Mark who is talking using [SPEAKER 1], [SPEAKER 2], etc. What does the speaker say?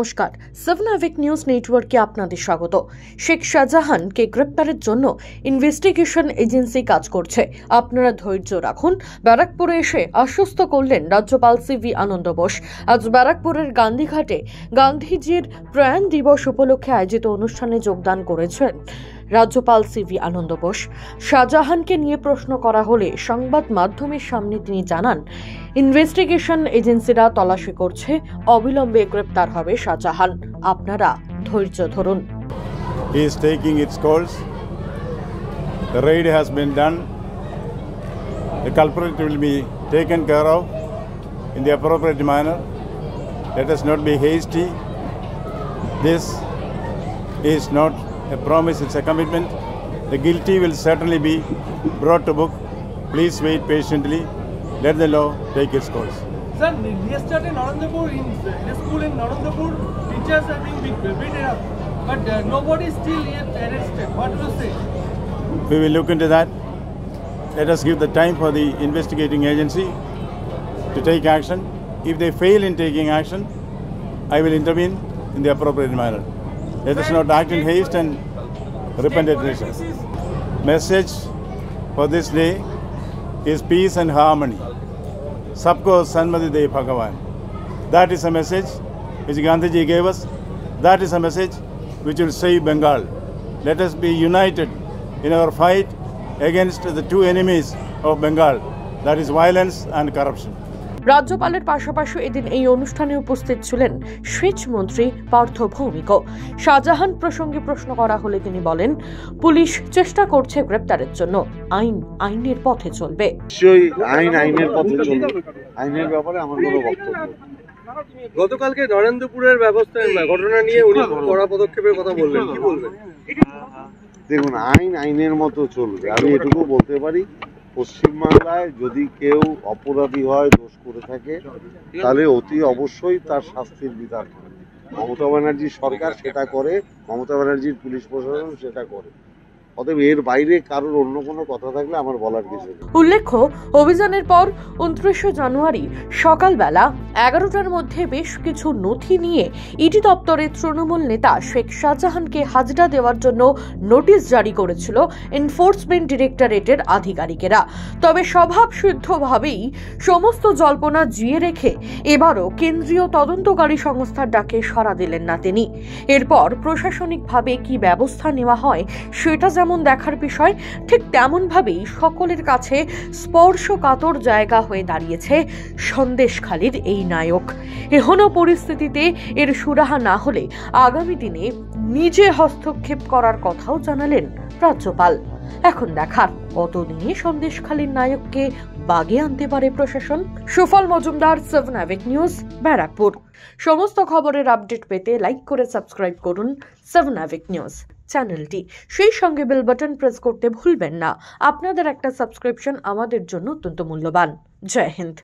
[SPEAKER 1] নমস্কার, 7 অ্যাভেক নিউজ নেটওয়ার্কে আপনাদের স্বাগত। শেখ শাহজাহানকে গ্রেপ্তারের জন্য ইনভেস্টিগেশন এজেন্সি কাজ করছে। আপনারা ধৈর্য রাখুন। ব্যারাকপুরে এসে আশ্বস্ত করলেন রাজ্যপাল সিভি আনন্দ বোস। আজ ব্যারাকপুরের গান্ধীঘাটে গান্ধীজির প্রয়াণ দিবস উপলক্ষে আয়োজিত অনুষ্ঠানে যোগদান করেছেন রাজ্যপাল সিভি আনন্দ বোস। শাহজাহানকে নিয়ে প্রশ্ন করা হলে সংবাদ মাধ্যমের সামনে তিনি জানান, ইনভেস্টিগেশন এজেন্সিরা তল্লাশি করছে, অবিলম্বে গ্রেপ্তার হবে শাহজাহান। আপনারা ধৈর্য ধরুন।
[SPEAKER 2] He is taking its course. The raid has been done. The culprit will be taken care of in the appropriate manner. Let us not be hasty. This is not a promise, it's a commitment. The guilty will certainly be brought to book. Please wait patiently. Let the law take its course.
[SPEAKER 3] Sir, yesterday Narendapur, in a school in Narendapur, teachers are being beaten up, but nobody is still yet arrested. What do you say?
[SPEAKER 2] We will look into that. Let us give the time for the investigating agency to take action. If they fail in taking action, I will intervene in the appropriate manner. Let us not act in haste and repentant nations. Message for this day is peace and harmony. Sabko Sanmati De Bhagavan. That is a message which Gandhiji gave us. That is a message which will save Bengal. Let us be united in our fight against the two enemies of Bengal, that is violence and corruption.
[SPEAKER 1] রাজ্যপালের পাশাপাশি এদিন এই অনুষ্ঠানে উপস্থিত ছিলেন সেচ মন্ত্রী পার্থ ভৌমিক। শাহজাহান প্রসঙ্গে প্রশ্ন করা হলে তিনি বলেন, পুলিশ চেষ্টা করছে গ্রেপ্তারের জন্য, আইনের পথে চলবে।
[SPEAKER 4] আইনের পথে চলবে। আইনের ব্যাপারে আমার কোনো বক্তব্য।
[SPEAKER 3] গতকালকে নরেন্দ্রপুরের ঘটনা নিয়ে উনি কড়া পদক্ষেপের কথা বললেন, কি বলবেন?
[SPEAKER 4] দেখুন, আইনের মতো চলবে। আমি এটুকু বলতে পারি, পশ্চিমবাংলায় যদি কেউ অপরাধী হয়, দোষ করে থাকে, তাহলে অতি অবশ্যই তার শাস্তির বিধান হয়। মমতা ব্যানার্জির সরকার সেটা করে, মমতা ব্যানার্জির পুলিশ প্রশাসন সেটা করে। অতএব এর বাইরে কারোর অন্য কোনো কথা থাকলে আমার বলার কিছু নেই।
[SPEAKER 1] উল্লেখ্য, অভিযানের পর 29 জানুয়ারি সকালবেলা 11টার মধ্যে বেশ কিছু নথি নিয়ে ইডি দপ্তরের তৃণমূল নেতা শেখ শাহজাহানকে হাজরা দেওয়ার জন্য নোটিশ জারি করেছিল এনফোর্সমেন্ট ডিরেক্টরেটের আধিকারিকেরা। তবে স্বভাবসিদ্ধভাবেই সমস্ত জল্পনা জিয়ে রেখে এবারও কেন্দ্রীয় তদন্তকারী সংস্থার ডাকে সাড়া দিলেন না তিনি। এরপর প্রশাসনিকভাবে কি ব্যবস্থা নেওয়া হয় সেটা যেমন দেখার বিষয়, ঠিক তেমন ভাবেই সকলের কাছে স্পর্শকাতর জায়গা হয়ে দাঁড়িয়েছে সন্দেশখালীর এই নায়ক। এহেন পরিস্থিতিতে এর সুরাহা না হলে আগামী দিনে নিজে হস্তক্ষেপ করার কথাও জানালেন রাজ্যপাল। এখন দেখার কতদিনে সন্দেশখালীর নায়ককে বাগে আনতে পারে প্রশাসন। সুফল মজুমদার, 7 অ্যাভেক নিউজ, ব্যারাকপুর। সমস্ত খবরের আপডেট পেতে লাইক করে সাবস্ক্রাইব করুন 7 অ্যাভেক নিউজ চ্যানেলটি। সেই সঙ্গে বেল বাটন প্রেস করতে ভুলবেন না। আপনাদের একটা সাবস্ক্রিপশন আমাদের জন্য অত্যন্ত মূল্যবান। জয় হিন্দ।